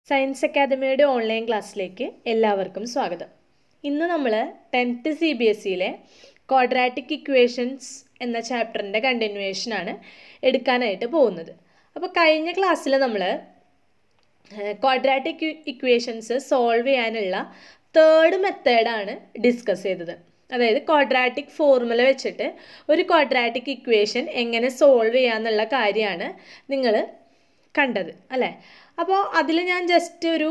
Science അക്കാദമിയുടെ online ക്ലാസ്സിലേക്ക് എല്ലാവർക്കും സ്വാഗതം. ഇന്ന് നമ്മൾ 10th CBSEയിലെ ക്വാഡ്രാറ്റിക് ഇക്വേഷൻസ് എന്ന ചാപ്റ്ററിൻ്റെ കണ്ടിന്യൂവേഷനാണ് എടുക്കാനായിട്ട് പോകുന്നത്. അപ്പോൾ കഴിഞ്ഞ ക്ലാസ്സിൽ നമ്മൾ ക്വാഡ്രാറ്റിക് ഇക്വേഷൻസ് സോൾവ് ചെയ്യാനുള്ള തേർഡ് മെത്തേഡാണ് ഡിസ്കസ് ചെയ്തത്. അതായത് ക്വാഡ്രാറ്റിക് ഫോർമുല വെച്ചിട്ട് ഒരു ക്വാഡ്രാറ്റിക് ഇക്വേഷൻ എങ്ങനെ സോൾവ് ചെയ്യാന്നുള്ള കാര്യമാണ് നിങ്ങൾ കണ്ടത് അല്ലേ. അപ്പോൾ അതിൽ ഞാൻ ജസ്റ്റ് ഒരു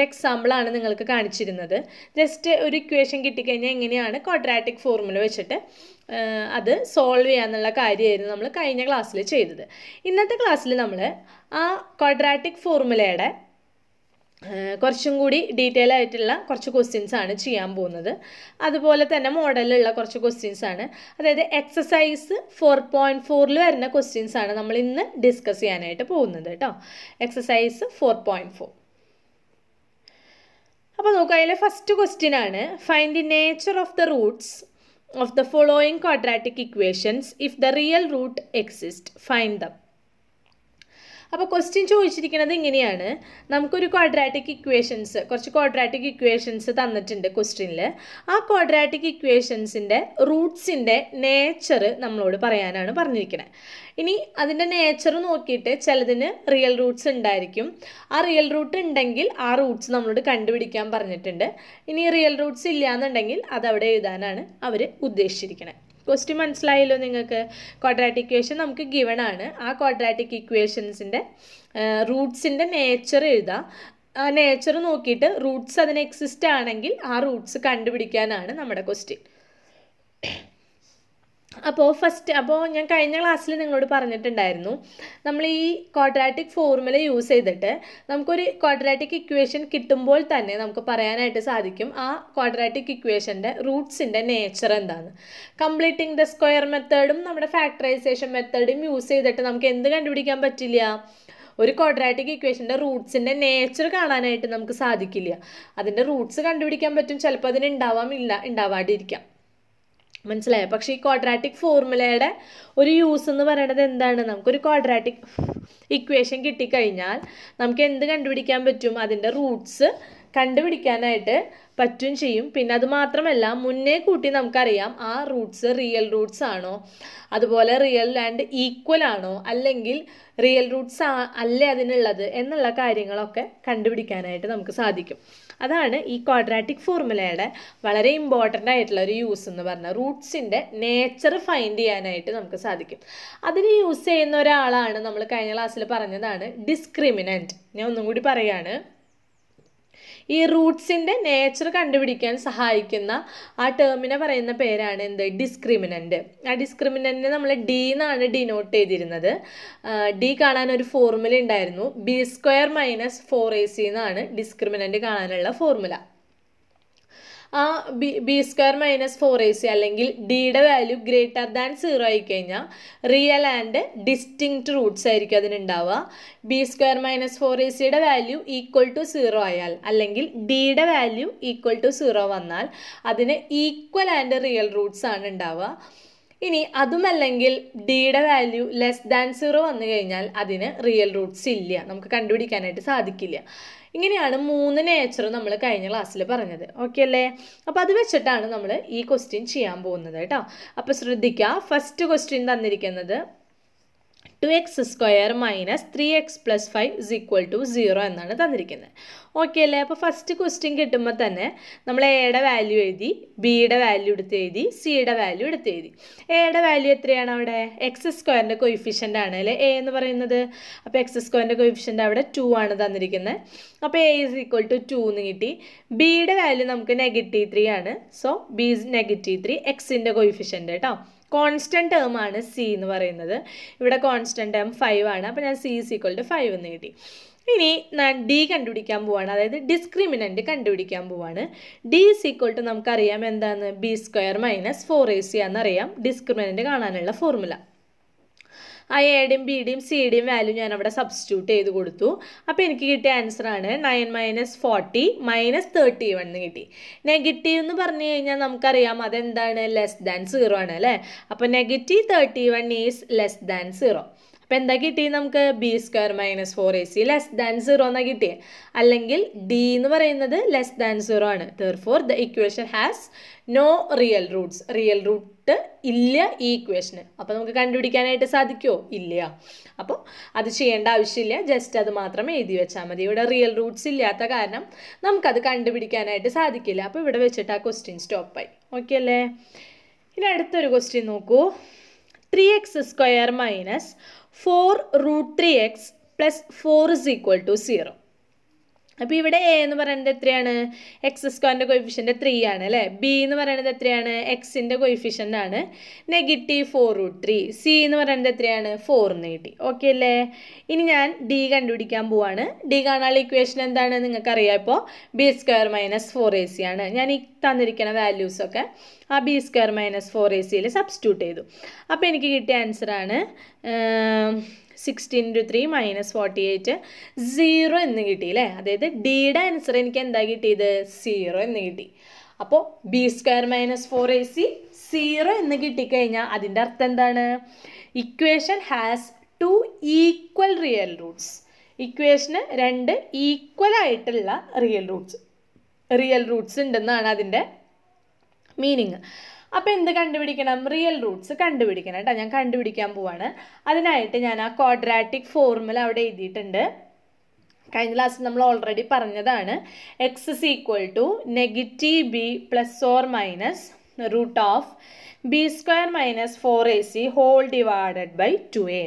എക്സാമ്പിളാണ് നിങ്ങൾക്ക് കാണിച്ചിരുന്നത്. ജസ്റ്റ് ഒരു ഇക്വേഷൻ കിട്ടിക്കഴിഞ്ഞാൽ എങ്ങനെയാണ് ക്വാഡ്രാറ്റിക് ഫോർമുല വെച്ചിട്ട് അത് സോൾവ് ചെയ്യാന്നുള്ള കാര്യമായിരുന്നു നമ്മൾ കഴിഞ്ഞ ക്ലാസ്സിൽ ചെയ്തത്. ഇന്നത്തെ ക്ലാസ്സിൽ നമ്മൾ ആ ക്വാഡ്രാറ്റിക് ഫോർമുലയുടെ കുറച്ചും കൂടി ഡീറ്റെയിൽ ആയിട്ടുള്ള കുറച്ച് ക്വസ്റ്റ്യൻസ് ആണ് ചെയ്യാൻ പോകുന്നത്. അതുപോലെ തന്നെ മോഡലിലുള്ള കുറച്ച് ക്വസ്റ്റ്യൻസ് ആണ്, അതായത് എക്സസൈസ് 4.4 വരുന്ന ക്വസ്റ്റ്യൻസ് ആണ് നമ്മൾ ഇന്ന് ഡിസ്കസ് ചെയ്യാനായിട്ട് പോകുന്നത് കേട്ടോ. എക്സസൈസ് 4.4. അപ്പോൾ നോക്കുക, അതിലെ ഫസ്റ്റ് ക്വസ്റ്റ്യൻ ആണ് find the nature of the roots of the following quadratic equations if the real root exist find them. അപ്പോൾ ക്വസ്റ്റ്യൻ ചോദിച്ചിരിക്കുന്നത് ഇങ്ങനെയാണ്, നമുക്കൊരു കുറച്ച് ക്വാഡ്രാറ്റിക് ഇക്വേഷൻസ് തന്നിട്ടുണ്ട് ക്വസ്റ്റ്യനിൽ. ആ ക്വാഡ്രാറ്റിക് ഇക്വേഷൻസിൻ്റെ റൂട്ട്സിൻ്റെ നേച്ചർ നമ്മളോട് പറയാനാണ് പറഞ്ഞിരിക്കുന്നത്. ഇനി അതിൻ്റെ നേച്ചർ നോക്കിയിട്ട് ചിലതിന് റിയൽ റൂട്ട്സ് ഉണ്ടായിരിക്കും. ആ റിയൽ റൂട്ട് ഉണ്ടെങ്കിൽ ആ റൂട്ട്സ് നമ്മളോട് കണ്ടുപിടിക്കാൻ പറഞ്ഞിട്ടുണ്ട്. ഇനി റിയൽ റൂട്ട്സ് ഇല്ല എന്നുണ്ടെങ്കിൽ അതവിടെ എഴുതാനാണ് അവർ ഉദ്ദേശിച്ചിരിക്കുന്നത്. ക്വസ്റ്റ്യൻ മനസ്സിലായല്ലോ നിങ്ങൾക്ക്? ക്വാഡ്രാറ്റിക് ഇക്വേഷൻ നമുക്ക് ഗിവൺ ആണ്. ആ ക്വാഡ്രാറ്റിക് ഇക്വേഷൻസിൻ്റെ റൂട്ട്സിൻ്റെ നേച്ചർ എഴുതാം. ആ നേച്ചർ നോക്കിയിട്ട് റൂട്ട്സ് അതിന് എക്സിസ്റ്റ് ആണെങ്കിൽ ആ റൂട്ട്സ് കണ്ടുപിടിക്കാനാണ് നമ്മുടെ ക്വസ്റ്റ്യൻ. അപ്പോൾ ഞാൻ കഴിഞ്ഞ ക്ലാസ്സിൽ നിങ്ങളോട് പറഞ്ഞിട്ടുണ്ടായിരുന്നു, നമ്മൾ ഈ ക്വാഡ്രാറ്റിക് ഫോർമുല യൂസ് ചെയ്തിട്ട് നമുക്കൊരു ക്വാഡ്രാറ്റിക് ഇക്വേഷൻ കിട്ടുമ്പോൾ തന്നെ നമുക്ക് പറയാനായിട്ട് സാധിക്കും ആ ക്വാഡ്രാറ്റിക് ഇക്വേഷൻ്റെ റൂട്ട്സിൻ്റെ നേച്ചർ എന്താണ്. കംപ്ലീറ്റിംഗ് ദ സ്ക്വയർ മെത്തേഡും നമ്മുടെ ഫാക്ടറൈസേഷൻ മെത്തേഡും യൂസ് ചെയ്തിട്ട് നമുക്ക് എന്ത് കണ്ടുപിടിക്കാൻ പറ്റില്ല? ഒരു ക്വാഡ്രാറ്റിക് ഇക്വേഷൻ്റെ റൂട്ട്സിൻ്റെ നേച്ചർ കാണാനായിട്ട് നമുക്ക് സാധിക്കില്ല. അതിൻ്റെ റൂട്ട്സ് കണ്ടുപിടിക്കാൻ പറ്റും, ചിലപ്പോൾ അതിന് ഉണ്ടാവാണ്ടിരിക്കാം. മനസ്സിലായോ? പക്ഷേ ഈ ക്വാഡ്രാറ്റിക് ഫോർമുലയുടെ ഒരു യൂസ് എന്ന് പറയുന്നത് എന്താണ്? നമുക്കൊരു ക്വാഡ്രാറ്റിക് ഇക്വേഷൻ കിട്ടിക്കഴിഞ്ഞാൽ നമുക്ക് എന്ത് കണ്ടുപിടിക്കാൻ പറ്റും? അതിൻ്റെ റൂട്ട്സ് കണ്ടുപിടിക്കാനായിട്ട് പറ്റും ചെയ്യും. പിന്നെ അത് മാത്രമല്ല, മുന്നേ കൂട്ടി നമുക്കറിയാം ആ റൂട്ട്സ് റിയൽ റൂട്ട്സ് ആണോ, അതുപോലെ റിയൽ ആൻഡ് ഈക്വൽ ആണോ, അല്ലെങ്കിൽ റിയൽ റൂട്ട്സ് അല്ലേ അതിനുള്ളത് എന്നുള്ള കാര്യങ്ങളൊക്കെ കണ്ടുപിടിക്കാനായിട്ട് നമുക്ക് സാധിക്കും. അതാണ് ഈ ക്വാഡ്രാറ്റിക് ഫോർമുലയുടെ വളരെ ഇമ്പോർട്ടൻ്റ് ആയിട്ടുള്ള ഒരു യൂസ് എന്ന് പറഞ്ഞാൽ റൂട്ട്സിൻ്റെ നേച്ചർ ഫൈൻഡ് ചെയ്യാനായിട്ട് നമുക്ക് സാധിക്കും. അതിന് യൂസ് ചെയ്യുന്ന ഒരാളാണ് നമ്മൾ കഴിഞ്ഞ ക്ലാസ്സിൽ പറഞ്ഞതാണ് ഡിസ്ക്രിമിനൻറ്റ്. ഞാൻ ഒന്നും കൂടി പറയാണ്, ഈ റൂട്ട്സിൻ്റെ നേച്ചർ കണ്ടുപിടിക്കാൻ സഹായിക്കുന്ന ആ ടേമിനെ പറയുന്ന പേരാണ് എന്ത്? ഡിസ്ക്രിമിനൻറ്റ്. ആ ഡിസ്ക്രിമിനൻറ്റിനെ നമ്മൾ ഡി എന്നാണ് ഡിനോട്ട് ചെയ്തിരുന്നത്. ഡി കാണാൻ ഒരു ഫോർമുല ഉണ്ടായിരുന്നു, B² - 4AC എന്നാണ് ഡിസ്ക്രിമിനൻറ്റ് കാണാനുള്ള ഫോർമുല. ആ B² - 4AC അല്ലെങ്കിൽ ഡിയുടെ വാല്യൂ >0 ആയിക്കഴിഞ്ഞാൽ റിയൽ ആൻഡ് ഡിസ്റ്റിങ്ക്റ്റ് റൂട്ട്സ് ആയിരിക്കും അതിനുണ്ടാവുക. B² - 4ACയുടെ വാല്യൂ =0 ആയാൽ അല്ലെങ്കിൽ ഡിയുടെ വാല്യൂ =0 വന്നാൽ അതിന് ഈക്വൽ ആൻഡ് റിയൽ റൂട്ട്സ് ആണ് ഉണ്ടാവുക. ഇനി അതുമല്ലെങ്കിൽ ഡിയുടെ വാല്യൂ <0 വന്നു കഴിഞ്ഞാൽ അതിന് റിയൽ റൂട്ട്സ് ഇല്ല, നമുക്ക് കണ്ടുപിടിക്കാനായിട്ട് സാധിക്കില്ല. ഇങ്ങനെയാണ് 3 നേച്ചർ നമ്മൾ കഴിഞ്ഞ ക്ലാസ്സിൽ പറഞ്ഞത്. ഓക്കെ അല്ലേ? അപ്പോൾ അത് വെച്ചിട്ടാണ് നമ്മൾ ഈ ക്വസ്റ്റ്യൻ ചെയ്യാൻ പോകുന്നത് കേട്ടോ. അപ്പോൾ ശ്രദ്ധിക്കുക, ഫസ്റ്റ് ക്വസ്റ്റ്യൻ തന്നിരിക്കുന്നത് 2x² - 3x + 5 = 0 എന്നാണ് തന്നിരിക്കുന്നത്. ഓക്കെ അല്ലേ? അപ്പോൾ ഫസ്റ്റ് ക്വസ്റ്റ്യൻ കിട്ടുമ്പോൾ തന്നെ നമ്മൾ എയുടെ വാല്യൂ എഴുതി, ബിയുടെ വാല്യൂ എടുത്ത് എഴുതി, സിയുടെ വാല്യൂ എടുത്ത് എഴുതി. എയുടെ വാല്യൂ എത്രയാണ്? അവിടെ x² കോയിഫിഷ്യൻ്റ് ആണ് അല്ലേ എ എന്ന് പറയുന്നത്. അപ്പോൾ x² കോയിഫിഷ്യൻ്റ് അവിടെ 2 ആണ് തന്നിരിക്കുന്നത്. അപ്പോൾ a = 2 എന്ന് കിട്ടി. ബിയുടെ വാല്യൂ നമുക്ക് -3 ആണ്. സോ b is -3, എക്സിൻ്റെ കോയിഫിഷ്യൻ്റ് കേട്ടോ. കോൺസ്റ്റൻറ്റ് ടേം ആണ് സി എന്ന് പറയുന്നത്. ഇവിടെ കോൺസ്റ്റൻറ്റ് ടേം 5 ആണ്. അപ്പോൾ ഞാൻ c = 5 എന്ന് കിട്ടി. ഇനി ഞാൻ ഡി കണ്ടുപിടിക്കാൻ പോവാണ്, അതായത് ഡിസ്ക്രിമിനൻറ്റ് കണ്ടുപിടിക്കാൻ പോവാണ്. ഡി = നമുക്കറിയാം എന്താണ്? B² - 4AC എന്നറിയാം ഡിസ്ക്രിമിനൻറ്റ് കാണാനുള്ള ഫോർമുല. ആ എയുടെയും ബിയുടെയും സിയുടെയും വാല്യൂ ഞാൻ അവിടെ സബ്സ്റ്റിറ്റ്യൂട്ട് ചെയ്ത് കൊടുത്തു. അപ്പോൾ എനിക്ക് കിട്ടിയ ആൻസറാണ് 9 - 40 - 31 എന്ന് കിട്ടി. നെഗറ്റീവ് എന്ന് പറഞ്ഞു കഴിഞ്ഞാൽ നമുക്കറിയാം അതെന്താണ്? <0 ആണ് അല്ലേ. അപ്പോൾ -31 is <0. അപ്പോൾ എന്താ കിട്ടിയത് നമുക്ക്? B square minus 4ac less than 0 എന്നാണ് കിട്ടിയത്. അല്ലെങ്കിൽ ഡി എന്ന് പറയുന്നത് ലെസ് ദാൻ 0 ആണ്. Therefore the equation has no real roots. Real root ഇല്ല ഈ ഇക്വേഷന്. അപ്പോൾ നമുക്ക് കണ്ടുപിടിക്കാനായിട്ട് സാധിക്കുമോ? ഇല്ല. അപ്പോൾ അത് ചെയ്യേണ്ട ആവശ്യമില്ല, ജസ്റ്റ് അത് മാത്രം എഴുതി വെച്ചാൽ മതി. ഇവിടെ റിയൽ റൂട്ട്സ് ഇല്ലാത്ത കാരണം നമുക്കത് കണ്ടുപിടിക്കാനായിട്ട് സാധിക്കില്ല. അപ്പോൾ ഇവിടെ വെച്ചിട്ട് ആ ക്വസ്റ്റ്യൻ സ്റ്റോപ്പായി. ഓക്കെ അല്ലേ? ഇനി അടുത്തൊരു ക്വസ്റ്റ്യൻ നോക്കൂ. 3x² minus 4√3x plus 4 is equal to 0. അപ്പോൾ ഇവിടെ എ എന്ന് പറയുന്നത് എത്രയാണ്? x² കോയിഫിഷ്യൻ്റ് 3 ആണ് അല്ലേ? ബി എന്ന് പറയുന്നത് എത്രയാണ്? എക്സിൻ്റെ കോയിഫിഷ്യൻ്റ് ആണ് -4√3. സി എന്ന് പറയുന്നത് എത്രയാണ്? 4 എന്ന് കിട്ടി. ഓക്കെ അല്ലേ? ഇനി ഞാൻ ഡി കണ്ടുപിടിക്കാൻ പോവാണ്. ഡി കാണാനുള്ള ഇക്വേഷൻ എന്താണ് നിങ്ങൾക്കറിയാം. ഇപ്പോൾ b² മൈനസ് 4ac ആണ്. ഞാൻ ഈ തന്നിരിക്കുന്ന വാല്യൂസൊക്കെ ആ b² മൈനസ് 4ac സബ്സ്റ്റിറ്റ്യൂട്ട് ചെയ്തു. അപ്പോൾ എനിക്ക് കിട്ടിയ ആൻസറാണ് 16 × 3 - 48 0 എന്ന് കിട്ടി അല്ലേ? അതായത് ഡിയുടെ ആൻസർ എനിക്ക് എന്താ കിട്ടിയത്? 0 എന്ന് കിട്ടി. അപ്പോൾ b² മൈനസ് 4ac 0 എന്ന് കിട്ടിക്കഴിഞ്ഞാൽ അതിൻ്റെ അർത്ഥം എന്താണ്? Equation has 2 equal real roots. ഇക്വേഷന് 2 ഈക്വൽ ആയിട്ടുള്ള റിയൽ റൂട്ട്സ് ഉണ്ടെന്നാണ് അതിൻ്റെ മീനിങ്. അപ്പോൾ എന്ത് കണ്ടുപിടിക്കണം? റിയൽ റൂട്ട്സ് കണ്ടുപിടിക്കണം കേട്ടോ. ഞാൻ കണ്ടുപിടിക്കാൻ പോവാണ്. അതിനായിട്ട് ഞാൻ ആ ക്വാഡ്രാറ്റിക് ഫോർമുല അവിടെ എഴുതിയിട്ടുണ്ട്. കഴിഞ്ഞ ക്ലാസ്സിൽ നമ്മൾ ഓൾറെഡി പറഞ്ഞതാണ്. x is equal to -b + or - √b² minus 4ac whole divided by 2a.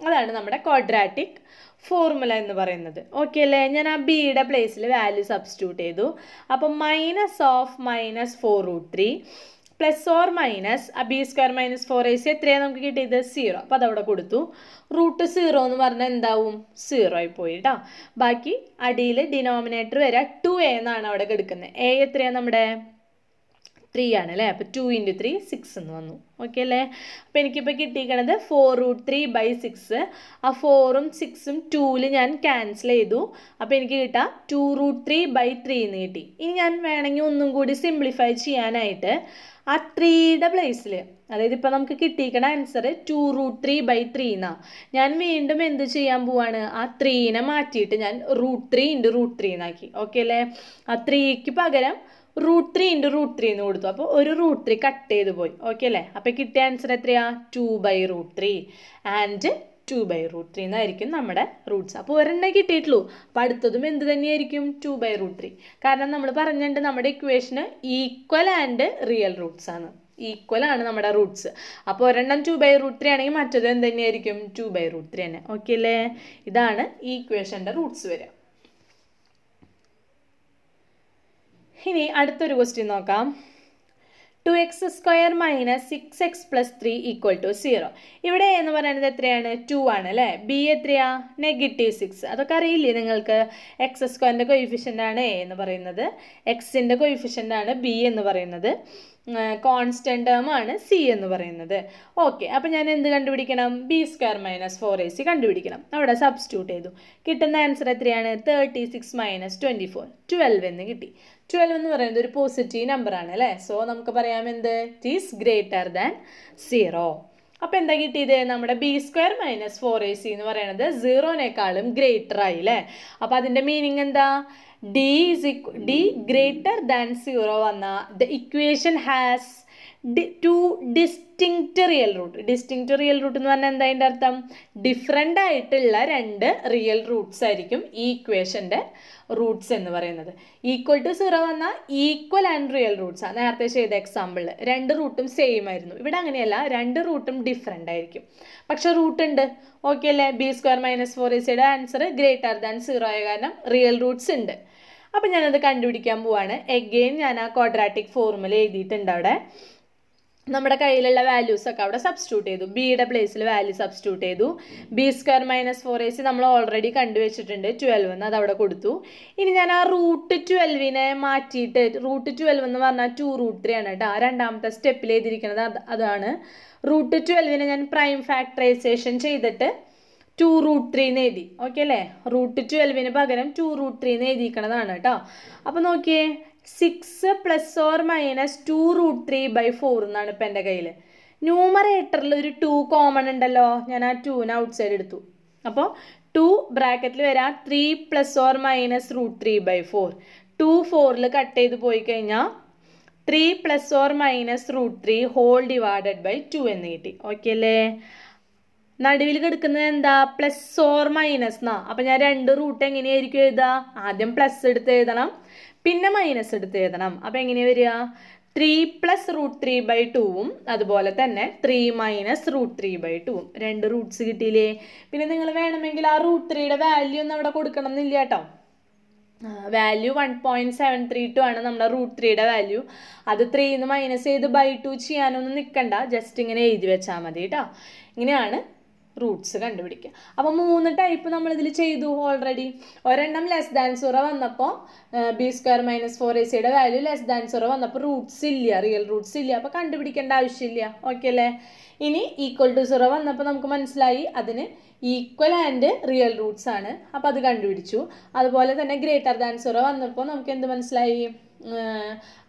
അതാണ് നമ്മുടെ ക്വാഡ്രാറ്റിക് ഫോർമുല എന്ന് പറയുന്നത്. ഓക്കെ അല്ലേ? ഞാൻ ആ ബിയുടെ പ്ലേസിൽ വാല്യൂ സബ്സ്റ്റിറ്റ്യൂട്ട് ചെയ്തു. അപ്പോൾ -4√3 പ്ലസ് ഓർ മൈനസ് ആ b² മൈനസ് 4ac എത്രയാണ് നമുക്ക് കിട്ടിയത്? 0. അപ്പോൾ അതവിടെ കൊടുത്തു. √0 എന്ന് പറഞ്ഞാൽ എന്താവും? 0 ആയി പോയി കേട്ടോ. ബാക്കി അടിയിൽ ഡിനോമിനേറ്റർ വരെ 2a എന്നാണ് അവിടെ കിടക്കുന്നത്. a എത്രയാണ് നമ്മുടെ? 3 ആണ് അല്ലേ? അപ്പോൾ 2 × 3 6 എന്ന് വന്നു. ഓക്കെ അല്ലേ? അപ്പോൾ എനിക്കിപ്പോൾ കിട്ടിയിരിക്കണത് 4√3/6. ആ 4ഉം 6ഉം 2ൽ ഞാൻ ക്യാൻസൽ ചെയ്തു. അപ്പോൾ എനിക്ക് കിട്ടുക 2√3/3 എന്ന് കിട്ടി. ഇനി ഞാൻ വേണമെങ്കിൽ ഒന്നും കൂടി സിംപ്ലിഫൈ ചെയ്യാനായിട്ട് ആ 3യുടെ പ്ലേസിൽ, അതായത് ഇപ്പോൾ നമുക്ക് കിട്ടിയിരിക്കണ ആൻസർ 2√3/3 എന്നാണ്. ഞാൻ വീണ്ടും എന്ത് ചെയ്യാൻ പോവാണ്? ആ 3നെ മാറ്റിയിട്ട് ഞാൻ √3 × √3 എന്നാക്കി. ഓക്കെ അല്ലേ? ആ 3ക്ക് പകരം √3 × √3 എന്ന് കൊടുത്തു. അപ്പോൾ ഒരു √3 കട്ട് ചെയ്ത് പോയി. ഓക്കെ അല്ലേ? അപ്പോൾ കിട്ടിയ ആൻസർ എത്രയാ? 2/√3 ആൻഡ് 2/√3 എന്നായിരിക്കും നമ്മുടെ റൂട്ട്സ്. അപ്പോൾ ഒരെണ്ണം കിട്ടിയിട്ടുള്ളൂ. അപ്പോൾ അടുത്തതും എന്ത് തന്നെയായിരിക്കും? 2/√3. കാരണം നമ്മൾ പറഞ്ഞിട്ടുണ്ട് നമ്മുടെ ഇക്വേഷന് ഈക്വൽ ആൻഡ് റിയൽ റൂട്ട്സ് ആണ്. ഈക്വൽ ആണ് നമ്മുടെ റൂട്ട്സ്. അപ്പോൾ ഒരെണ്ണം 2/√3 ആണെങ്കിൽ മറ്റത് എന്ത് തന്നെയായിരിക്കും? 2/√3 തന്നെ. ഓക്കെ അല്ലേ? ഇതാണ് ഈ ഇക്വേഷൻ്റെ റൂട്ട്സ് വരിക. ഇനി അടുത്തൊരു ക്വസ്റ്റ്യൻ നോക്കാം. 2x² minus 6x + 3 = 0. ഇവിടെ എന്ന് പറയുന്നത് എത്രയാണ്? 2 ആണ് അല്ലേ? ബി എത്രയാ? -6. അതൊക്കെ അറിയില്ലേ നിങ്ങൾക്ക്? x² കോയിഫിഷ്യൻ്റ് ആണ് a എന്ന് പറയുന്നത്, എക്സിൻ്റെ കോയിഫിഷ്യൻ്റ് ആണ് b എന്ന് പറയുന്നത്, കോൺസ്റ്റൻ്റ് ടേം ആണ് c എന്ന് പറയുന്നത്. ഓക്കെ, അപ്പോൾ ഞാൻ എന്ത് കണ്ടുപിടിക്കണം? b² മൈനസ് 4ac കണ്ടുപിടിക്കണം. അവിടെ സബ്സ്റ്റിറ്റ്യൂട്ട് ചെയ്തു. കിട്ടുന്ന ആൻസർ എത്രയാണ്? 36 - 24 12 എന്ന് കിട്ടി. 12 എന്ന് പറയുന്നത് ഒരു പോസിറ്റീവ് നമ്പർ ആണ് അല്ലേ? സോ നമുക്ക് പറയാം എന്ത്? It is greater than 0. അപ്പോൾ എന്താ കിട്ടിയത്? നമ്മുടെ b² മൈനസ് 4ac എന്ന് പറയുന്നത് 0നേക്കാളും ഗ്രേറ്റർ ആയി അല്ലേ? അപ്പോൾ അതിൻ്റെ മീനിങ് എന്താ? d ഗ്രേറ്റർ ദാൻ 0 വന്ന the equation has 2 distinct real root. Distinct real root എന്ന് പറഞ്ഞാൽ എന്താ അതിൻ്റെ അർത്ഥം? ഡിഫറെൻ്റ് ആയിട്ടുള്ള 2 റിയൽ റൂട്ട്സ് ആയിരിക്കും ഈ ഇക്വേഷൻ്റെ റൂട്ട്സ് എന്ന് പറയുന്നത്. =0 വന്നാൽ ഈക്വൽ ആൻഡ് റിയൽ റൂട്ട്സ് ആണ്. നേരത്തെ ചെയ്ത എക്സാമ്പിളിൽ 2 റൂട്ടും സെയിം ആയിരുന്നു. ഇവിടെ അങ്ങനെയല്ല, 2 റൂട്ടും ഡിഫറെൻ്റ് ആയിരിക്കും. പക്ഷെ റൂട്ട് ഉണ്ട്. ഓക്കെ അല്ലേ? b² minus 4ac answer greater than 0 ആയ കാരണം റിയൽ റൂട്ട്സ് ഉണ്ട്. അപ്പോൾ ഞാനത് കണ്ടുപിടിക്കാൻ പോവാണ്. എഗെയിൻ ഞാൻ ആ ക്വാഡ്രാറ്റിക് ഫോർമുല എഴുതിയിട്ടുണ്ട് അവിടെ. നമ്മുടെ കയ്യിലുള്ള വാല്യൂസൊക്കെ അവിടെ സബ്സ്റ്റിറ്റ്യൂട്ട് ചെയ്തു. ബിയുടെ പ്ലേസിൽ വാല്യൂ സബ്സ്റ്റിറ്റ്യൂട്ട് ചെയ്തു. b² മൈനസ് 4ac നമ്മൾ ഓൾറെഡി കണ്ടുവച്ചിട്ടുണ്ട് 12 എന്ന്, അതവിടെ കൊടുത്തു. ഇനി ഞാൻ ആ √12നെ മാറ്റിയിട്ട്, √12 എന്ന് പറഞ്ഞാൽ 2√3 ആണ് കേട്ടോ. രണ്ടാമത്തെ സ്റ്റെപ്പിൽ എഴുതിയിരിക്കുന്നത് അതാണ്. √12നെ ഞാൻ പ്രൈം ഫാക്ടറൈസേഷൻ ചെയ്തിട്ട് 2√3 എന്ന് എഴുതി. ഓക്കെ അല്ലേ? √12ന് പകരം 2√3 എന്ന് എഴുതിയിരിക്കണതാണ് കേട്ടോ. അപ്പോൾ നോക്കിയേ, 6 ± 2√3/4 എന്നാണ് ഇപ്പം എൻ്റെ കയ്യിൽ. ന്യൂമറേറ്ററിൽ ഒരു 2 കോമൺ ഉണ്ടല്ലോ, ഞാൻ ആ 2നെ ഔട്ട് സൈഡ് എടുത്തു. അപ്പോൾ 2 ബ്രാക്കറ്റിൽ വരാം 3 ± √3/4. 2 4ൽ കട്ട് ചെയ്ത് പോയി കഴിഞ്ഞാൽ 3 ± √3 ഹോൾ ഡിവൈഡഡ് ബൈ 2 എന്ന് കിട്ടി. ഓക്കെ അല്ലേ? നടുവിൽ കിടക്കുന്നത് എന്താ? +or- എന്നാ. അപ്പം ഞാൻ 2 റൂട്ട് എങ്ങനെയായിരിക്കും എഴുതുക? ആദ്യം പ്ലസ് എടുത്ത് എഴുതണം, പിന്നെ മൈനസ് എടുത്ത് എഴുതണം. അപ്പം എങ്ങനെയാണ് വരിക? 3 + √3/2 അതുപോലെ തന്നെ 3 - √3/2 2 റൂട്ട്സ് കിട്ടിയില്ലേ? പിന്നെ നിങ്ങൾ വേണമെങ്കിൽ ആ √3യുടെ വാല്യൂ ഒന്നും അവിടെ കൊടുക്കണം എന്നില്ല കേട്ടോ. വാല്യൂ 1.732 ആണ് നമ്മുടെ √3യുടെ വാല്യൂ. അത് 3 മൈനസ് ചെയ്ത് /2 ചെയ്യാനൊന്നും നിൽക്കണ്ട, ജസ്റ്റ് ഇങ്ങനെ എഴുതി വെച്ചാൽ മതി കേട്ടോ. ഇങ്ങനെയാണ് റൂട്ട്സ് കണ്ടുപിടിക്കുക. അപ്പോൾ 3 ടൈപ്പ് നമ്മളിതിൽ ചെയ്തു ഓൾറെഡി. ഒരെണ്ണം <0 വന്നപ്പോൾ b² - 4ac വാല്യൂ <0 വന്നപ്പോൾ റൂട്ട്സ് ഇല്ല, റിയൽ റൂട്ട്സ് ഇല്ല, അപ്പോൾ കണ്ടുപിടിക്കേണ്ട ആവശ്യമില്ല. ഓക്കെ അല്ലേ? ഇനി =0 വന്നപ്പോൾ നമുക്ക് മനസ്സിലായി അതിന് ഈക്വൽ ആൻഡ് റിയൽ റൂട്ട്സ് ആണ്, അപ്പോൾ അത് കണ്ടുപിടിച്ചു. അതുപോലെ തന്നെ >0 വന്നപ്പോൾ നമുക്ക് എന്ത് മനസ്സിലായി?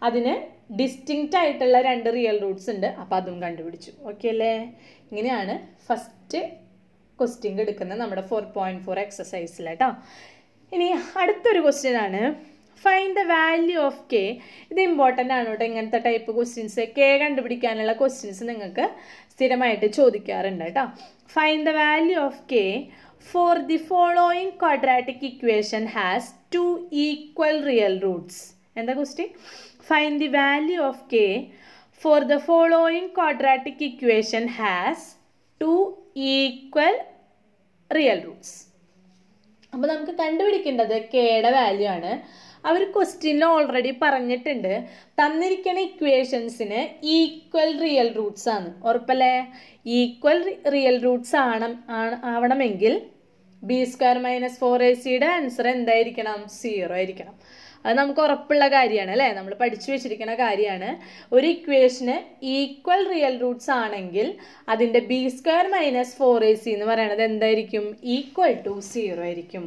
അതിന് ഡിസ്റ്റിങ്ക്റ്റ് ആയിട്ടുള്ള 2 റിയൽ റൂട്ട്സ് ഉണ്ട്, അപ്പോൾ അതും കണ്ടുപിടിച്ചു. ഓക്കെ അല്ലേ? ഇങ്ങനെയാണ് ഫസ്റ്റ് ക്വസ്റ്റ്യൻ എടുക്കുന്നത് നമ്മുടെ 4.4 എക്സസൈസിൽ കേട്ടോ. ഇനി അടുത്തൊരു ക്വസ്റ്റ്യൻ ആണ്, find the value of k. ഇത് ഇമ്പോർട്ടൻ്റ് ആണ് കേട്ടോ. ഇങ്ങനത്തെ ടൈപ്പ് ക്വസ്റ്റ്യൻസ്, k കണ്ടുപിടിക്കാനുള്ള ക്വസ്റ്റ്യൻസ് നിങ്ങൾക്ക് സ്ഥിരമായിട്ട് ചോദിക്കാറുണ്ട് കേട്ടോ. Find the value of k for the following quadratic equation has 2 equal real roots. എന്താ question? Find the value of k for the following quadratic equation has 2 equal real roots. അപ്പോൾ നമുക്ക് കണ്ടുപിടിക്കേണ്ടത് കെയുടെ വാല്യൂ ആണ്. അവർ ക്വസ്റ്റ്യനിൽ ഓൾറെഡി പറഞ്ഞിട്ടുണ്ട്, തന്നിരിക്കുന്ന ഇക്വേഷൻസിന് equal real Roots ആണ്. ഉറപ്പല്ലേ? ഈക്വൽ റിയൽ റൂട്ട്സ് ആവണമെങ്കിൽ b² - 4ac ആൻസർ എന്തായിരിക്കണം? 0 ആയിരിക്കണം. അത് നമുക്ക് ഉറപ്പുള്ള കാര്യമാണ് അല്ലേ, നമ്മൾ പഠിച്ചു വെച്ചിരിക്കുന്ന കാര്യമാണ്. ഒരു ഇക്വേഷന് ഈക്വൽ റിയൽ റൂട്ട്സ് ആണെങ്കിൽ അതിൻ്റെ b² - 4ac എന്ന് പറയുന്നത് എന്തായിരിക്കും? =0 ആയിരിക്കും.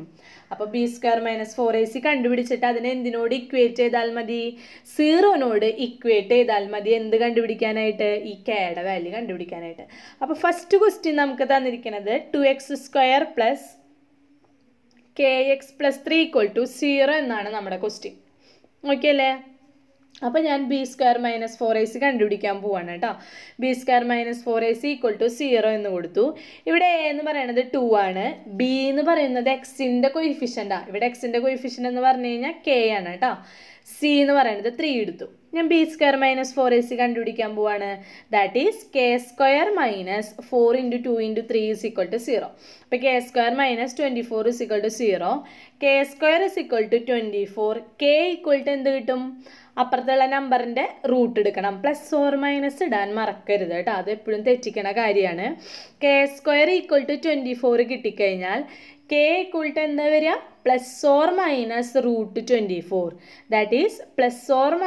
അപ്പോൾ b² - 4ac കണ്ടുപിടിച്ചിട്ട് അതിനെ എന്തിനോട് ഇക്വേറ്റ് ചെയ്താൽ മതി? 0നോട് ഇക്വേറ്റ് ചെയ്താൽ മതി. എന്ത് കണ്ടുപിടിക്കാനായിട്ട്? ഈ കെയുടെ വാല്യൂ കണ്ടുപിടിക്കാനായിട്ട്. അപ്പോൾ ഫസ്റ്റ് ക്വസ്റ്റ്യൻ നമുക്ക് തന്നിരിക്കുന്നത് 2x² + kx + 3 = 0 എന്നാണ് നമ്മുടെ ക്വസ്റ്റ്യൻ. ഓക്കെ അല്ലേ? അപ്പോൾ ഞാൻ b² - 4ac കണ്ടുപിടിക്കാൻ പോവാണ് കേട്ടോ. b² - 4ac = 0 എന്ന് കൊടുത്തു. ഇവിടെ a എന്ന് പറയുന്നത് 2 ആണ്, b എന്ന് പറയുന്നത് എക്സിൻ്റെ കൊയിഫിഷ്യൻ്റാണ്. ഇവിടെ എക്സിൻ്റെ കൊയിഫിഷ്യൻ്റ് എന്ന് പറഞ്ഞു കഴിഞ്ഞാൽ k ആണ് കേട്ടോ. c എന്ന് പറയുന്നത് 3 എടുത്തു. ഞാൻ b² - 4ac കണ്ടുപിടിക്കാൻ പോവാണ്. That is k² - 4 × 2 × 3 = 0. അപ്പോൾ k² - 24 = 0. k² = 24. k = എന്ത് കിട്ടും? അപ്പുറത്തുള്ള നമ്പറിൻ്റെ റൂട്ട് എടുക്കണം. +or- ഇടാൻ മറക്കരുത് കേട്ടോ, അത് എപ്പോഴും തെറ്റിക്കണ കാര്യമാണ്. k² = 24 കിട്ടിക്കഴിഞ്ഞാൽ k = എന്താ വരിക? +or- √24. ദാറ്റ് ഈസ് +or-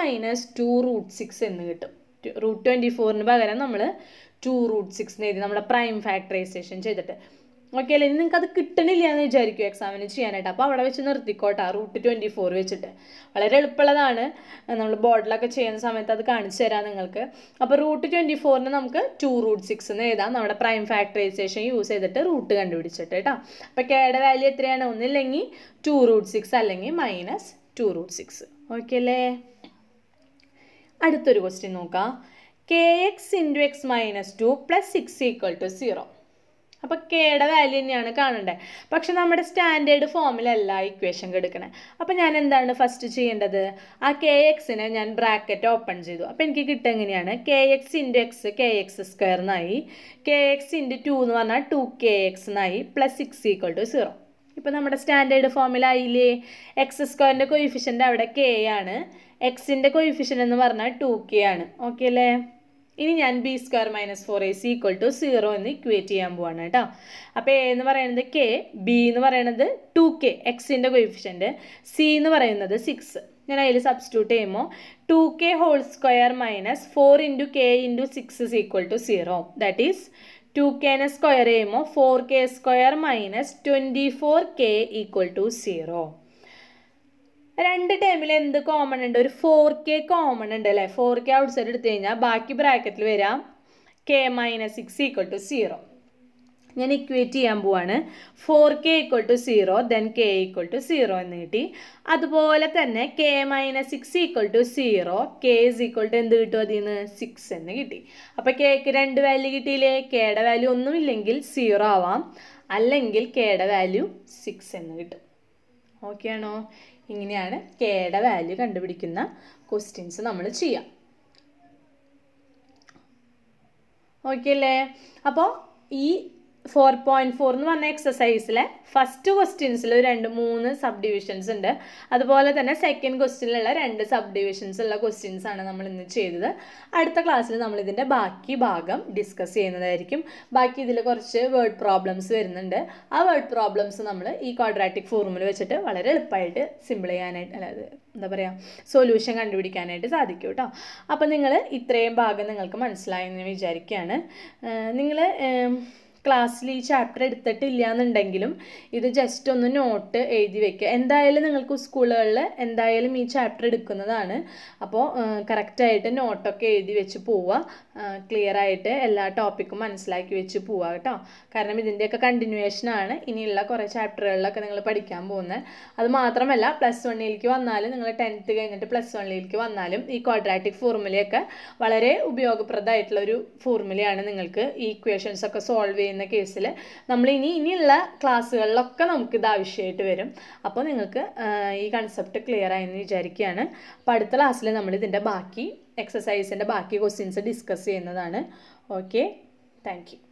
2√6 എന്ന് കിട്ടും. √24ന് പകരം നമ്മൾ 2√6 എഴുതി നമ്മുടെ പ്രൈം ഫാക്ടറൈസേഷൻ ചെയ്തിട്ട്. ഓക്കെ അല്ലേ? ഇനി നിങ്ങൾക്ക് അത് കിട്ടണില്ല എന്ന് വിചാരിക്കും എക്സാമിന് ചെയ്യാനായിട്ട്, അപ്പോൾ അവിടെ വെച്ച് നിർത്തിക്കോട്ടെ √24 വെച്ചിട്ട്. വളരെ എളുപ്പമുള്ളതാണ്, നമ്മൾ ബോർഡിലൊക്കെ ചെയ്യുന്ന സമയത്ത് അത് കാണിച്ചു തരാം നിങ്ങൾക്ക്. അപ്പോൾ √24ന് നമുക്ക് 2√6 എന്ന് എഴുതാം, നമ്മുടെ പ്രൈം ഫാക്ടറൈസേഷൻ യൂസ് ചെയ്തിട്ട് റൂട്ട് കണ്ടുപിടിച്ചിട്ട് കേട്ടോ. അപ്പോൾ കെയുടെ വാല്യൂ എത്രയാണ്? ഒന്നില്ലെങ്കിൽ 2√6 അല്ലെങ്കിൽ -2√6. ഓക്കെ അല്ലേ? അടുത്തൊരു ക്വസ്റ്റ്യൻ നോക്കാം. kx × x - 2 + 6 = 0. അപ്പോൾ കെയുടെ വാല്യൂ തന്നെയാണ് കാണേണ്ടത്, പക്ഷെ നമ്മുടെ സ്റ്റാൻഡേർഡ് ഫോമിലല്ല ഇക്വേഷൻ എടുക്കണേ. അപ്പോൾ ഞാൻ എന്താണ് ഫസ്റ്റ് ചെയ്യേണ്ടത്? ആ kxനെ ഞാൻ ബ്രാക്കറ്റ് ഓപ്പൺ ചെയ്തു. അപ്പോൾ എനിക്ക് കിട്ടുക എങ്ങനെയാണ്? kx × x kx² എന്നായി, kx × 2 എന്ന് പറഞ്ഞാൽ 2kx എന്നായി, +6 = 0. ഇപ്പോൾ നമ്മുടെ സ്റ്റാൻഡേർഡ് ഫോമിലായില്ലേ? x² കൊയിഫിഷ്യൻ്റ് അവിടെ k ആണ്, എക്സിൻ്റെ കൊയിഫിഷ്യൻ്റ് എന്ന് പറഞ്ഞാൽ 2k ആണ്. ഓക്കെ അല്ലേ? ഇനി ഞാൻ b² - 4ac = 0 എന്ന് ഇക്വേറ്റ് ചെയ്യാൻ പോവാണ് കേട്ടോ. അപ്പോൾ a എന്ന് പറയുന്നത് k, b എന്ന് പറയുന്നത് 2k എക്സിൻ്റെ കൊയിഫിഷ്യൻ്റ്, c എന്ന് പറയുന്നത് 6. ഞാൻ അതിൽ സബ്സ്റ്റിറ്റ്യൂട്ട് ചെയ്യുമ്പോൾ 2k² - 4 × k × 6 = 0. That is 2kനെ square ചെയ്യുമ്പോൾ 4k² - 24k = 0. രണ്ട് ടേമിൽ എന്ത് കോമൺ ഉണ്ട്? ഒരു 4k കോമൺ ഉണ്ട് അല്ലേ? 4k ഔട്ട് സൈഡ് എടുത്തു കഴിഞ്ഞാൽ ബാക്കി ബ്രാക്കറ്റിൽ വരാം k മൈനസ് 6 ഈക്വൽ ടു 0. ഞാൻ ഇക്വേറ്റ് ചെയ്യാൻ പോവാണ്. 4k equal to 0 then k equal to 0 എന്ന് കിട്ടി. അതുപോലെ തന്നെ k minus 6 equal to 0 k is equal to എന്ത് കിട്ടും അതിൽ നിന്ന് 6 എന്ന് കിട്ടി. അപ്പോൾ kക്ക് 2 വാല്യൂ കിട്ടിയില്ലേ? kയുടെ വാല്യൂ ഒന്നുമില്ലെങ്കിൽ 0 ആവാം, അല്ലെങ്കിൽ kയുടെ വാല്യൂ 6 എന്ന് കിട്ടും. ഓക്കെ ആണോ? ഇങ്ങനെയാണ് kയുടെ വാല്യൂ കണ്ടുപിടിക്കുന്ന ക്വസ്റ്റ്യൻസ് നമ്മൾ ചെയ്യാം. ഓക്കെ അല്ലേ? അപ്പോൾ ഈ 4.4 എന്ന് പറഞ്ഞ എക്സസൈസിലെ ഫസ്റ്റ് ക്വസ്റ്റ്യൻസിൽ 2-3 സബ് ഡിവിഷൻസ് ഉണ്ട്. അതുപോലെ തന്നെ സെക്കൻഡ് ക്വസ്റ്റ്യനിലുള്ള 2 സബ് ഡിവിഷൻസ് ഉള്ള ക്വസ്റ്റ്യൻസ് ആണ് നമ്മൾ ഇന്ന് ചെയ്തത്. അടുത്ത ക്ലാസ്സിൽ നമ്മൾ ഇതിൻ്റെ ബാക്കി ഭാഗം ഡിസ്കസ് ചെയ്യുന്നതായിരിക്കും. ബാക്കി ഇതിൽ കുറച്ച് വേർഡ് പ്രോബ്ലംസ് വരുന്നുണ്ട്. ആ വേർഡ് പ്രോബ്ലംസ് നമ്മൾ ഈ ക്വാഡ്രാറ്റിക് ഫോർമുല വെച്ചിട്ട് വളരെ എളുപ്പമായിട്ട് സിമ്പിൾ ചെയ്യാനായിട്ട്, അതായത് എന്താ പറയുക, സൊല്യൂഷൻ കണ്ടുപിടിക്കാനായിട്ട് സാധിക്കും കേട്ടോ. അപ്പോൾ നിങ്ങൾ ഇത്രയും ഭാഗം നിങ്ങൾക്ക് മനസ്സിലായെന്ന് വിചാരിക്കുകയാണ്. നിങ്ങൾ ക്ലാസ്സിൽ ഈ ചാപ്റ്റർ എടുത്തിട്ടില്ല എന്നുണ്ടെങ്കിലും ഇത് ജസ്റ്റ് ഒന്ന് നോട്ട് എഴുതി വെക്കുക. എന്തായാലും നിങ്ങൾക്ക് സ്കൂളുകളിൽ എന്തായാലും ഈ ചാപ്റ്റർ എടുക്കുന്നതാണ്. അപ്പോൾ കറക്റ്റായിട്ട് നോട്ടൊക്കെ എഴുതി വെച്ച് പോവുക. ക്ലിയർ ആയിട്ട് എല്ലാ ടോപ്പിക്കും മനസ്സിലാക്കി വെച്ച് പോവുക കേട്ടോ. കാരണം ഇതിൻ്റെയൊക്കെ കണ്ടിന്യൂവേഷനാണ് ഇനിയുള്ള കുറേ ചാപ്റ്ററുകളിലൊക്കെ നിങ്ങൾ പഠിക്കാൻ പോകുന്നത്. അത് മാത്രമല്ല +1ലേക്ക് വന്നാലും, നിങ്ങൾ 10th കഴിഞ്ഞിട്ട് +1ലേക്ക് വന്നാലും ഈ ക്വാഡ്രാറ്റിക് ഫോർമുലയൊക്കെ വളരെ ഉപയോഗപ്രദമായിട്ടുള്ളൊരു ഫോർമുലയാണ്. നിങ്ങൾക്ക് ഈ ഇക്വേഷൻസ് ഒക്കെ സോൾവ് ചെയ്യുന്ന കേസിൽ നമ്മൾ ഇനിയുള്ള ക്ലാസ്സുകളിലൊക്കെ നമുക്കിത് ആവശ്യമായിട്ട് വരും. അപ്പോൾ നിങ്ങൾക്ക് ഈ കൺസെപ്റ്റ് ക്ലിയർ ആയെന്ന് വിചാരിക്കുകയാണ്. അപ്പോൾ അടുത്ത ക്ലാസ്സിൽ നമ്മൾ ഇതിൻ്റെ ബാക്കി എക്സസൈസിൻ്റെ ബാക്കി ക്വസ്റ്റ്യൻസ് ഡിസ്കസ് ചെയ്യുന്നതാണ്. Okay, thank you.